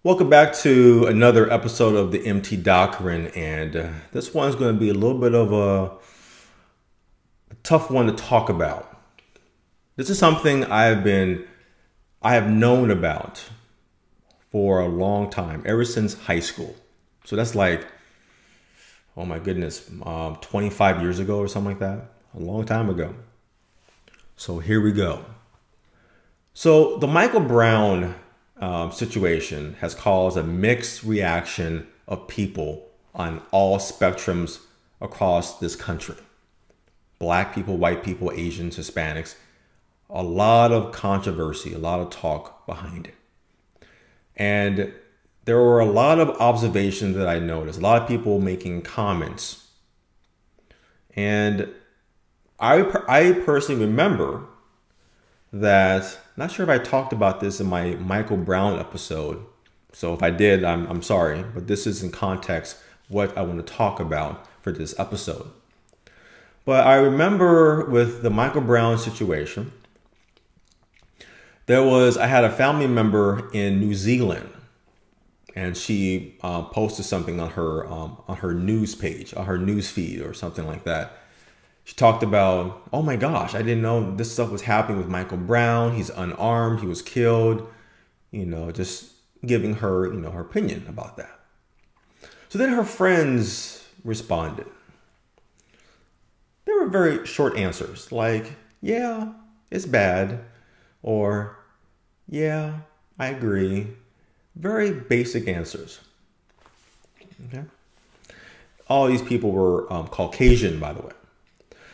Welcome back to another episode of the MT Doctrine, and this one's going to be a little bit of a tough one to talk about. This is something I have known about for a long time, ever since high school. So that's like, oh my goodness, 25 years ago or something like that, a long time ago. So here we go. So the Michael Brown situation has caused a mixed reaction of people on all spectrums across this country. Black people, white people, Asians, Hispanics, a lot of controversy, a lot of talk behind it. And there were a lot of observations that I noticed, a lot of people making comments. And I personally remember that, not sure if I talked about this in my Michael Brown episode. So if I did, I'm sorry, but this is in context what I want to talk about for this episode. But I remember with the Michael Brown situation, I had a family member in New Zealand, and she posted something on her news page, on her news feed or something like that. She talked about, oh my gosh, I didn't know this stuff was happening with Michael Brown. He's unarmed. He was killed. Just giving her, her opinion about that. So then her friends responded. They were very short answers like, yeah, it's bad. Or, yeah, I agree. Very basic answers. Okay. All these people were Caucasian, by the way.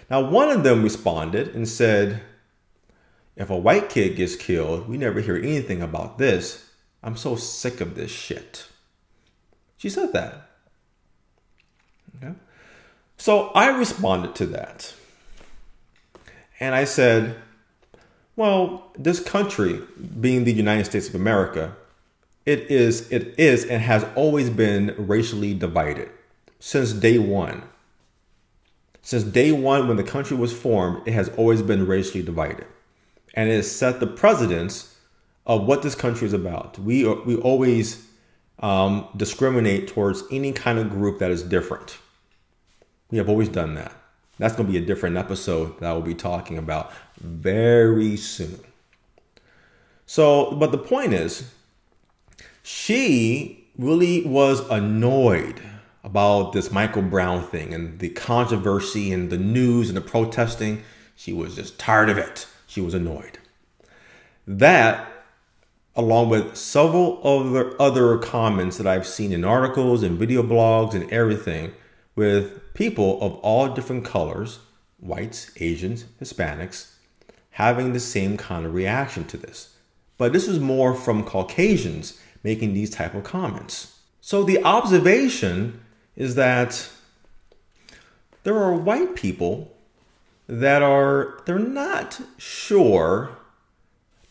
Now, one of them responded and said, if a white kid gets killed, we never hear anything about this. I'm so sick of this shit. She said that. Okay. So I responded to that. And I said, well, this country, being the United States of America, it is and has always been racially divided since day one. Since day one, when the country was formed, it has always been racially divided. And it has set the precedence of what this country is about. We always discriminate towards any kind of group that is different. We have always done that. That's going to be a different episode that I will be talking about very soon. So, but the point is, she really was annoyed about this Michael Brown thing and the controversy and the news and the protesting. She was just tired of it. She was annoyed. That, along with several other comments that I've seen in articles and video blogs and everything, with people of all different colors, whites, Asians, Hispanics, having the same kind of reaction to this. But this was more from Caucasians making these type of comments. So the observation is that there are white people they're not sure,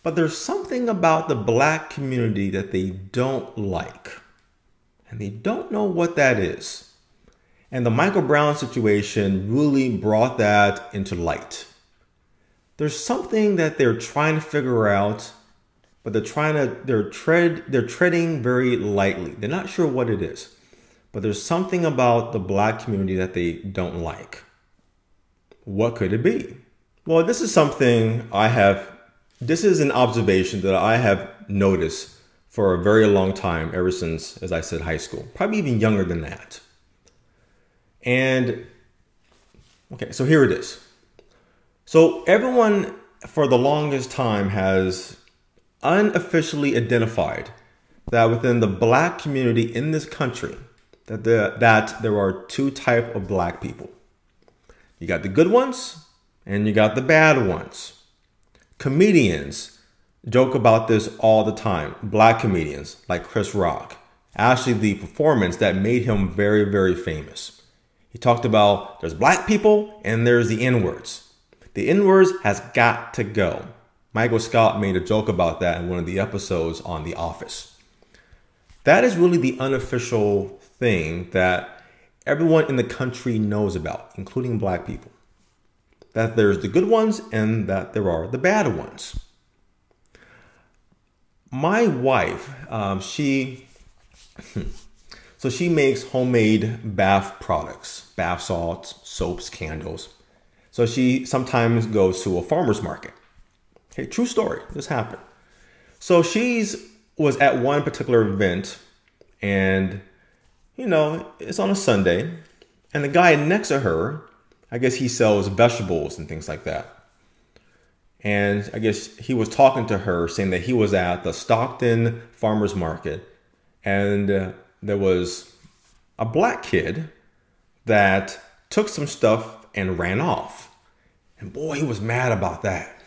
but there's something about the black community that they don't like. And they don't know what that is. And the Michael Brown situation really brought that into light. There's something that they're trying to figure out, but they're treading very lightly. They're not sure what it is. But there's something about the black community that they don't like. What could it be? Well, this is an observation that I have noticed for a very long time, ever since, as I said, high school, probably even younger than that. And, okay, so here it is. So everyone for the longest time has unofficially identified that within the black community in this country, that there are two types of black people. You got the good ones and you got the bad ones. Comedians joke about this all the time. Black comedians like Chris Rock. Actually, the performance that made him very, very famous. He talked about there's black people and there's the N-words. The N-words has got to go. Michael Scott made a joke about that in one of the episodes on The Office. That is really the unofficial thing that everyone in the country knows about, including black people. That there's the good ones and that there are the bad ones. my wife, so she makes homemade bath products, bath salts, soaps, candles. So she sometimes goes to a farmer's market. Okay, true story. This happened. So was at one particular event, and it's on a Sunday, and the guy next to her, I guess he sells vegetables and things like that. And I guess he was talking to her, saying that he was at the Stockton farmer's market, and there was a black kid that took some stuff and ran off. And boy, he was mad about that.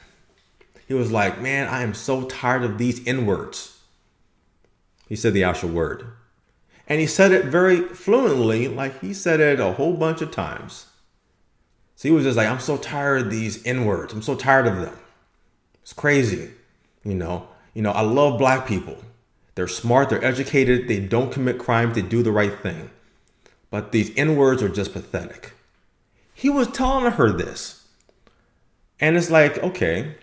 He was like, man, I am so tired of these N-words. He said the actual word. And he said it very fluently, like he said it a whole bunch of times. So he was just like, I'm so tired of these N-words. I'm so tired of them. It's crazy. I love black people. They're smart, they're educated, they don't commit crimes, they do the right thing. But these N-words are just pathetic. He was telling her this. And it's like, okay,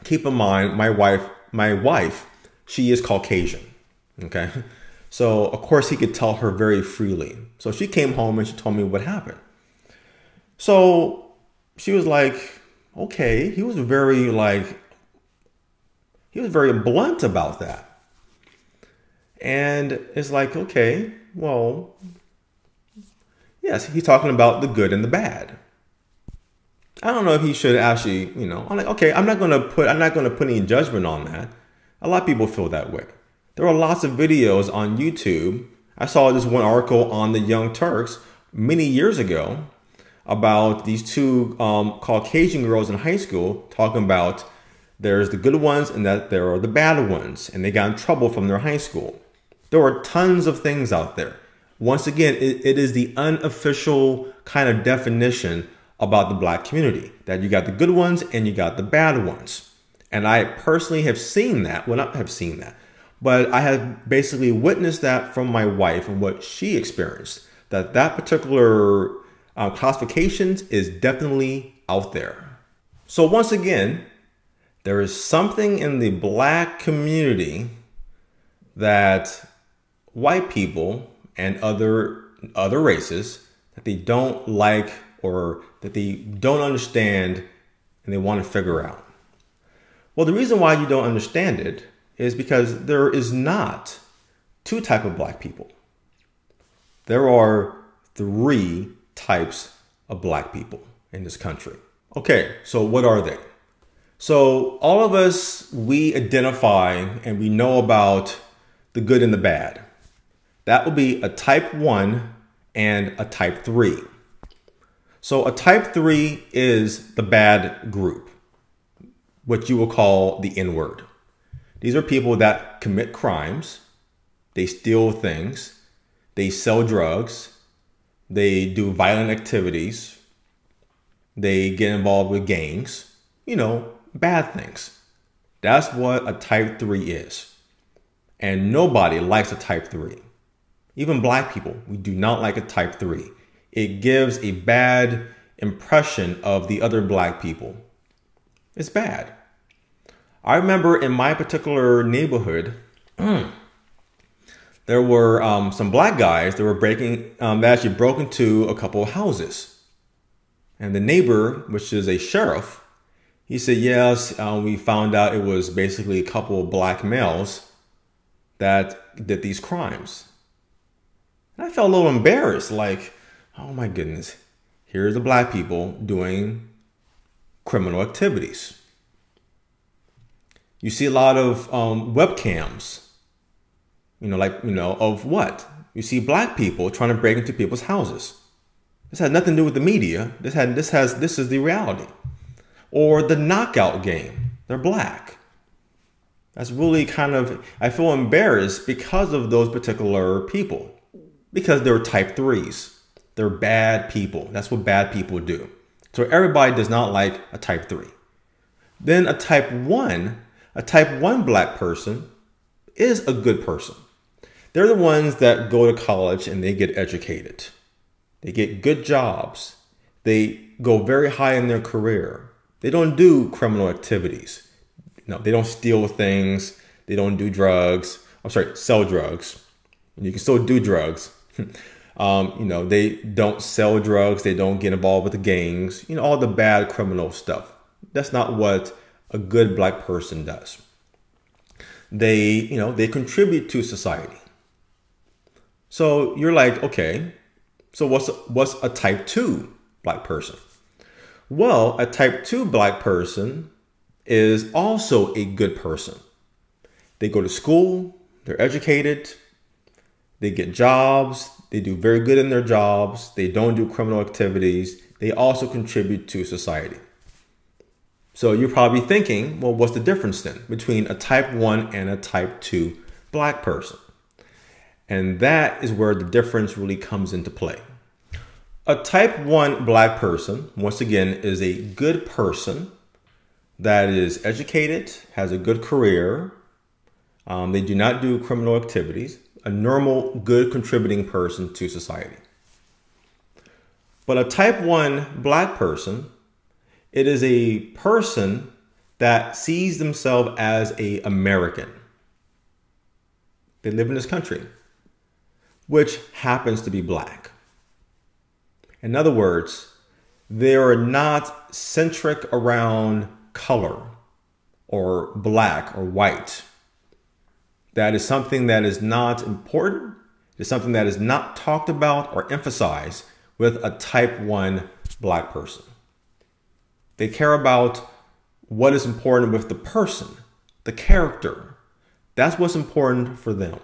keep in mind, my wife, she is Caucasian. Okay. So of course he could tell her very freely. So she came home and she told me what happened. So she was like, okay, he was very blunt about that. And it's like, okay, well, yes, he's talking about the good and the bad. I don't know if he should actually, I'm like, okay, I'm not going to put any judgment on that. A lot of people feel that way. There are lots of videos on YouTube. I saw this one article on the Young Turks many years ago about these two Caucasian girls in high school talking about there's the good ones and that there are the bad ones, and they got in trouble from their high school. There are tons of things out there. Once again, it is the unofficial kind of definition about the black community, that you got the good ones and you got the bad ones. And I personally have seen that. Well, not have seen that, but I have basically witnessed that from my wife and what she experienced, that particular classifications is definitely out there. So once again, there is something in the black community that white people and other races that they don't like, or that they don't understand and they want to figure out. Well, the reason why you don't understand it is because there is not two types of black people. There are three types of black people in this country. Okay, so what are they? So all of us, we identify and we know about the good and the bad. That would be a type 1 and a type 3. So a type 3 is the bad group, what you will call the N-word. These are people that commit crimes, they steal things, they sell drugs, they do violent activities, they get involved with gangs, bad things. That's what a type 3 is. And nobody likes a type 3. Even black people, we do not like a type 3. It gives a bad impression of the other black people. It's bad. I remember in my particular neighborhood, there were some black guys that were that actually broke into a couple of houses. And the neighbor, which is a sheriff, he said, yes, we found out it was basically a couple of black males that did these crimes. And I felt a little embarrassed, like, oh my goodness, here's the black people doing criminal activities. You see a lot of webcams, of what? You see black people trying to break into people's houses. This had nothing to do with the media. This is the reality. Or the knockout game. They're black. That's really I feel embarrassed because of those particular people. Because they're type 3s. They're bad people. That's what bad people do. So everybody does not like a type 3. Then a type 1 black person is a good person. They're the ones that go to college and they get educated. They get good jobs. They go very high in their career. They don't do criminal activities. No, they don't steal things. They don't do drugs. I'm sorry, sell drugs. You can still do drugs. They don't sell drugs. They don't get involved with the gangs, all the bad criminal stuff. That's not what a good black person does. They contribute to society. So you're like, okay, so what's a type 2 black person? Well, a type 2 black person is also a good person. They go to school, they're educated, they get jobs, they do very good in their jobs, they don't do criminal activities, they also contribute to society. So you're probably thinking, well, what's the difference then between a type 1 and a type 2 black person? And that is where the difference really comes into play. A type 1 black person, once again, is a good person that is educated, has a good career. They do not do criminal activities, a normal, good contributing person to society. But a type 1 black person, it is a person that sees themselves as an American. They live in this country, which happens to be black. In other words, they are not centric around color or black or white. That is something that is not important. It's something that is not talked about or emphasized with a type 1 black person. They care about what is important with the person, the character. That's what's important for them.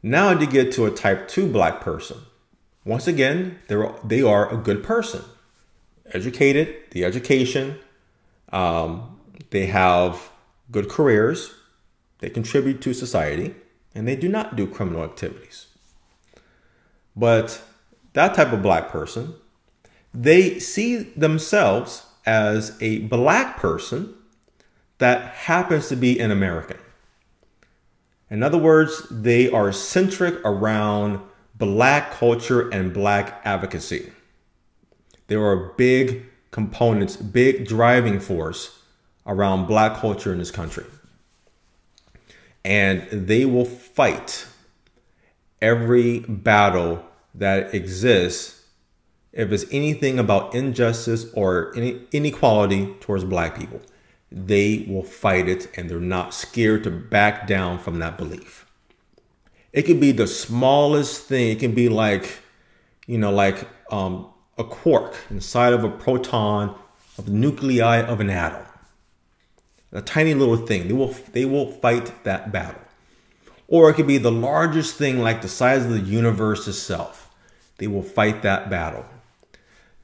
Now to get to a type 2 black person. Once again, they are a good person. Educated, the education, they have good careers, they contribute to society, and they do not do criminal activities. But that type of black person, they see themselves as a black person that happens to be an American. In other words, they are centric around black culture and black advocacy. There are big components, big driving force around black culture in this country. And they will fight every battle that exists if it's anything about injustice or inequality towards black people. They will fight it, and they're not scared to back down from that belief. It could be the smallest thing. It can be like a quark inside of a proton of the nuclei of an atom. A tiny little thing. They will fight that battle. Or it could be the largest thing, like the size of the universe itself. They will fight that battle.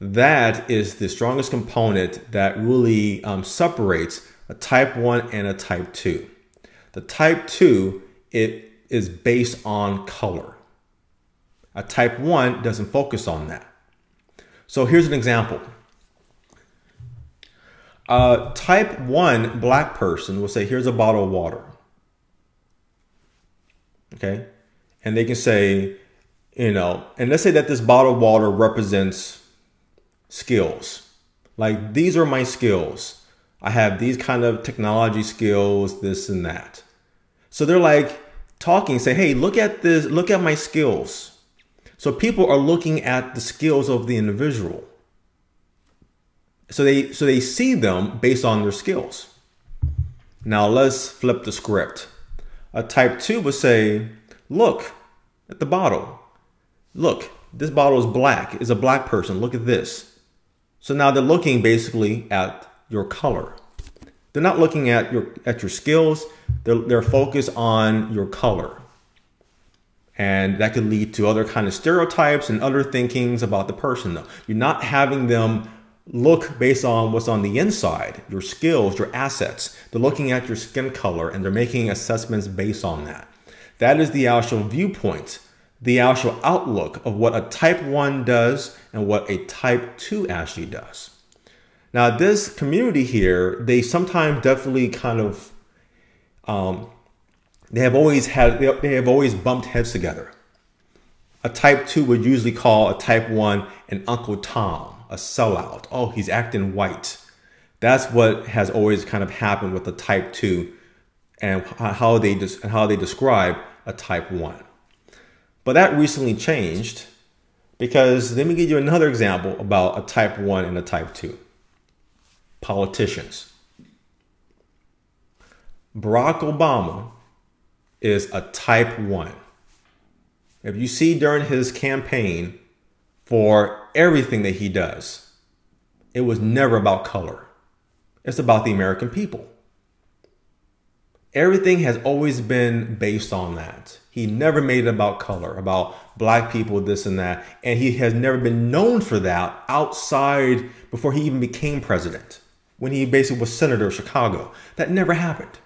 That is the strongest component that really separates a type 1 and a type 2. The type 2, it is based on color. A type 1 doesn't focus on that. So here's an example. A type 1 black person will say, here's a bottle of water. Okay? And they can say, and let's say that this bottle of water represents skills. Like, these are my skills. I have these kind of technology skills, this and that. So they're like talking, say, hey, look at this, look at my skills. So people are looking at the skills of the individual. So they see them based on their skills. Now let's flip the script. A type 2 would say, look at the bottle. Look, this bottle is black. It's a black person. Look at this. So now they're looking basically at your color. They're not looking at your skills. They're focused on your color. And that could lead to other kind of stereotypes and other thinkings about the person, though. You're not having them look based on what's on the inside, your skills, your assets. They're looking at your skin color, and they're making assessments based on that. That is the actual viewpoint, the actual outlook of what a type 1 does and what a type 2 actually does. Now, this community here, they sometimes definitely kind of, they have always bumped heads together. A type 2 would usually call a type 1 an Uncle Tom, a sellout. Oh, he's acting white. That's what has always kind of happened with the type 2 and how they describe a type 1. But that recently changed, because let me give you another example about a type 1 and a type 2. Politicians. Barack Obama is a type 1. If you see during his campaign, for everything that he does, it was never about color. It's about the American people. Everything has always been based on that. He never made it about color, about black people, this and that. And he has never been known for that outside before he even became president. When he basically was senator of Chicago. That never happened.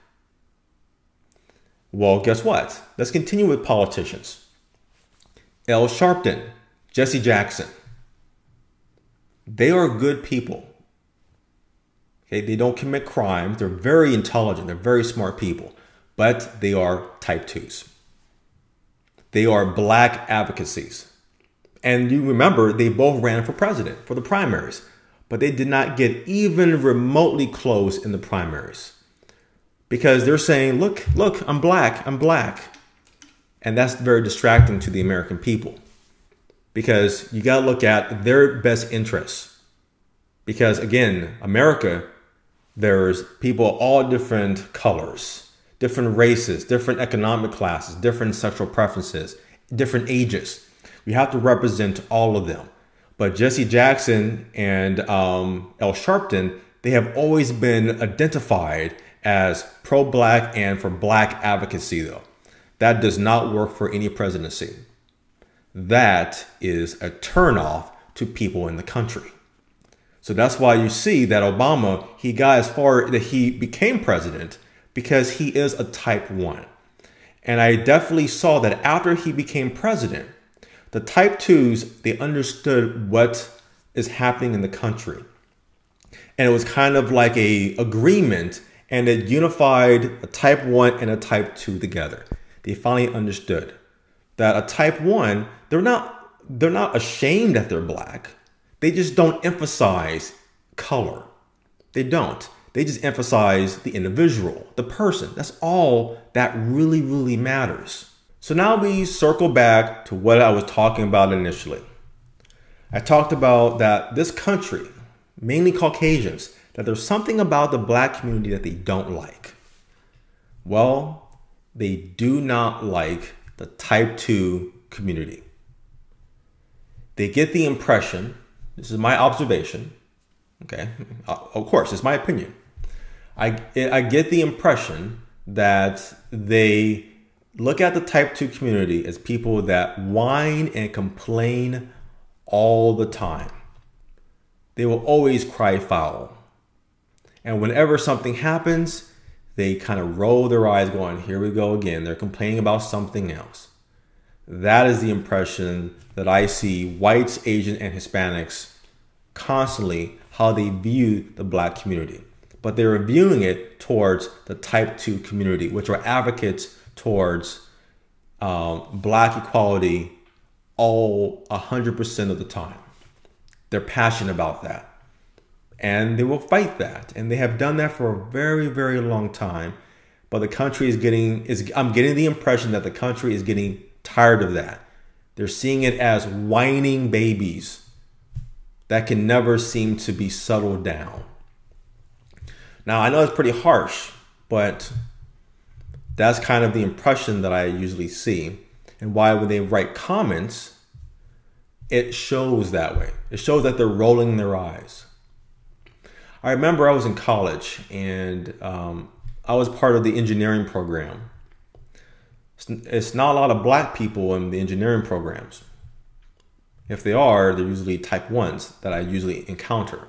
Well, guess what? Let's continue with politicians. Al Sharpton, Jesse Jackson. They are good people. Okay, they don't commit crimes. They're very intelligent. They're very smart people. But they are type 2s. They are black advocacies. And you remember, they both ran for president for the primaries. But they did not get even remotely close in the primaries. Because they're saying, look, I'm black. And that's very distracting to the American people. Because you got to look at their best interests. Because again, America, there's people of all different colors, different races, different economic classes, different sexual preferences, different ages. We have to represent all of them. But Jesse Jackson and Al Sharpton, they have always been identified as pro-black and for black advocacy, though. That does not work for any presidency. That is a turnoff to people in the country. So that's why you see that Obama, he got as far that he became president because he is a type 1. And I definitely saw that after he became president, the type 2s, they understood what is happening in the country. And it was kind of like a agreement, and it unified a type 1 and a type 2 together. They finally understood that a type 1, they're not ashamed that they're black. They just don't emphasize color. They don't. They just emphasize the individual, the person. That's all that really, really matters. So now we circle back to what I was talking about initially. I talked about that this country, mainly Caucasians, that there's something about the black community that they don't like. Well, they do not like the type 2 community. They get the impression, this is my observation, okay, of course, it's my opinion. I get the impression that they look at the type 2 community as people that whine and complain all the time. They will always cry foul. And whenever something happens, they kind of roll their eyes going, here we go again. They're complaining about something else. That is the impression that I see whites, Asian, and Hispanics constantly, how they view the black community. But they're viewing it towards the type 2 community, which are advocates towards black equality all 100% of the time. They're passionate about that. And they will fight that. And they have done that for a very, very long time. But the country I'm getting the impression that the country is getting tired of that. They're seeing it as whining babies that can never seem to be settled down. Now, I know it's pretty harsh, but that's kind of the impression that I usually see. And why when they write comments, it shows that way. It shows that they're rolling their eyes. I remember I was in college and I was part of the engineering program. It's not a lot of black people in the engineering programs. If they are, they're usually type 1s that I usually encounter.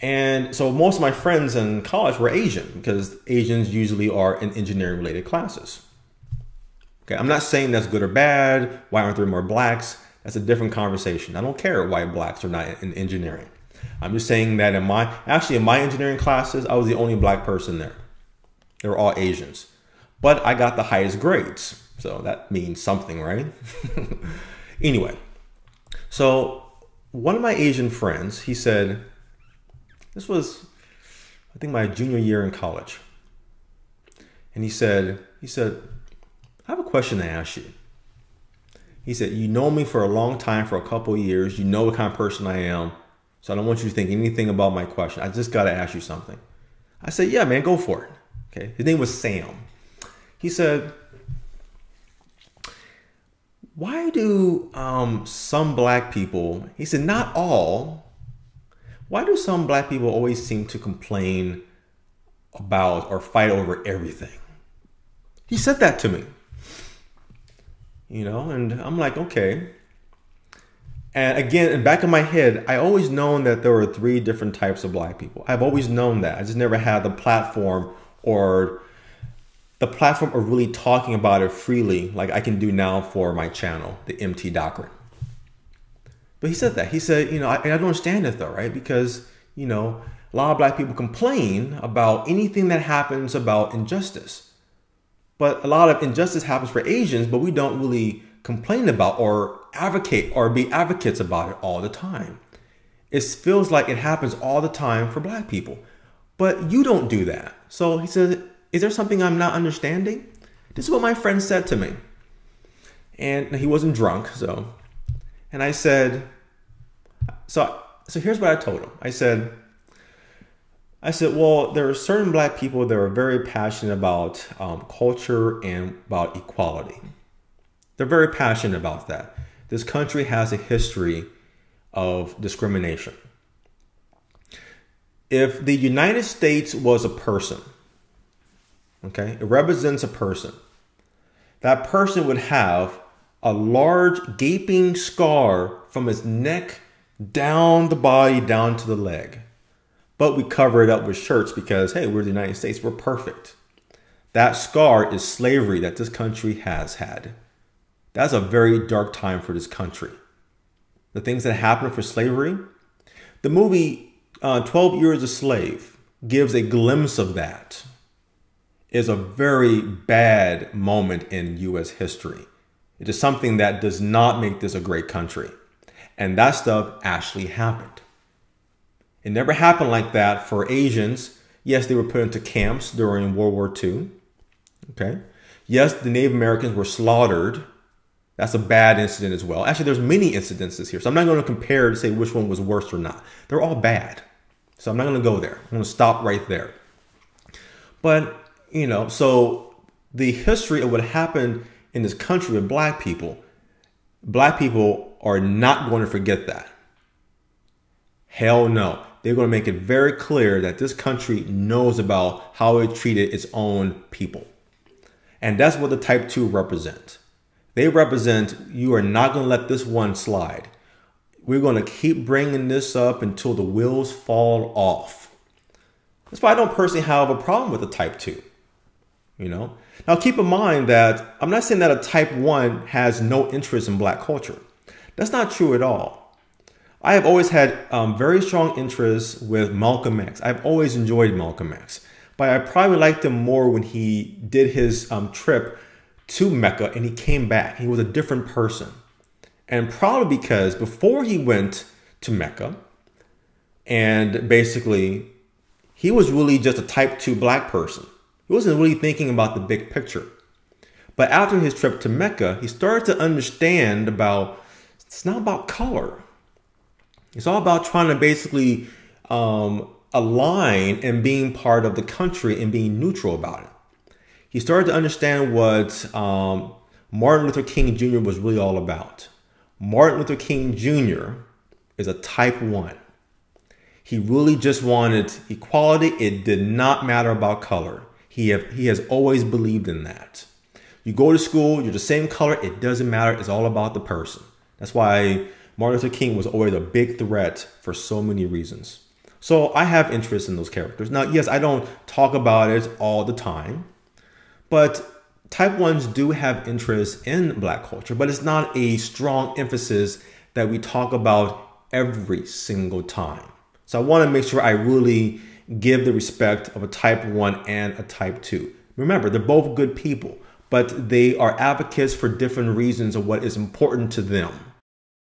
And so most of my friends in college were Asian because Asians usually are in engineering related classes. Okay, I'm not saying that's good or bad. Why aren't there more blacks? That's a different conversation. I don't care why blacks are not in engineering. I'm just saying that in my engineering classes, I was the only black person there. They were all Asians. But I got the highest grades. So that means something, right? Anyway, so one of my Asian friends, he said, this was, I think, my junior year in college. And he said, I have a question to ask you. He said, you know me for a long time, for a couple of years. You know what kind of person I am. So I don't want you to think anything about my question. I just got to ask you something. I said, yeah, man, go for it. Okay. His name was Sam. He said, why do some black people, he said, not all, why do some black people always seem to complain about or fight over everything? He said that to me. And I'm like, okay. And again, in the back of my head, I always known that there were 3 different types of black people. I've always known that. I just never had the platform of really talking about it freely like I can do now for my channel, the MT Doctrine. But he said that. He said, I don't understand it though, right? Because, a lot of black people complain about anything that happens about injustice. But a lot of injustice happens for Asians, but we don't really complain about or advocate or be advocates about it all the time. It feels like it happens all the time for black people, but you don't do that. So he says, is there something I'm not understanding? This is what my friend said to me. And he wasn't drunk, and I said, so here's what I told him. I said, well, there are certain black people that are very passionate about culture and about equality. They're very passionate about that. This country has a history of discrimination. If the United States was a person, okay, it represents a person, that person would have a large gaping scar from his neck down the body, down to the leg. But we cover it up with shirts because, hey, we're the United States. We're perfect. That scar is slavery that this country has had. That's a very dark time for this country. The things that happened for slavery. The movie 12 Years a Slave gives a glimpse of that. It's a very bad moment in U.S. history. It is something that does not make this a great country. And that stuff actually happened. It never happened like that for Asians. Yes, they were put into camps during World War II. Okay. Yes, the Native Americans were slaughtered. That's a bad incident as well. Actually, there's many incidences here. So I'm not going to compare to say which one was worse or not. They're all bad. So I'm not going to go there. I'm going to stop right there. But, so the history of what happened in this country with black people are not going to forget that. Hell no. They're going to make it very clear that this country knows about how it treated its own people. And that's what the Type 2 represent. They represent, you are not going to let this one slide. We're going to keep bringing this up until the wheels fall off. That's why I don't personally have a problem with the Type 2. Now keep in mind that I'm not saying that a Type 1 has no interest in black culture. That's not true at all. I have always had very strong interest with Malcolm X. I've always enjoyed Malcolm X, but I probably liked him more when he did his trip to Mecca and he came back. He was a different person. And probably because before he went to Mecca, and basically he was really just a Type 2 black person. He wasn't really thinking about the big picture. But after his trip to Mecca, he started to understand it's not about color. It's all about trying to basically align and being part of the country and being neutral about it. He started to understand what Martin Luther King Jr. was really all about. Martin Luther King Jr. is a Type 1. He really just wanted equality. It did not matter about color. He has always believed in that. You go to school, you're the same color. It doesn't matter. It's all about the person. That's why Martin Luther King was always a big threat for so many reasons. So I have interest in those characters. Now, yes, I don't talk about it all the time, but Type 1s do have interest in black culture, but it's not a strong emphasis that we talk about every single time. So I want to make sure I really give the respect of a Type 1 and a Type 2. Remember, they're both good people, but they are advocates for different reasons of what is important to them.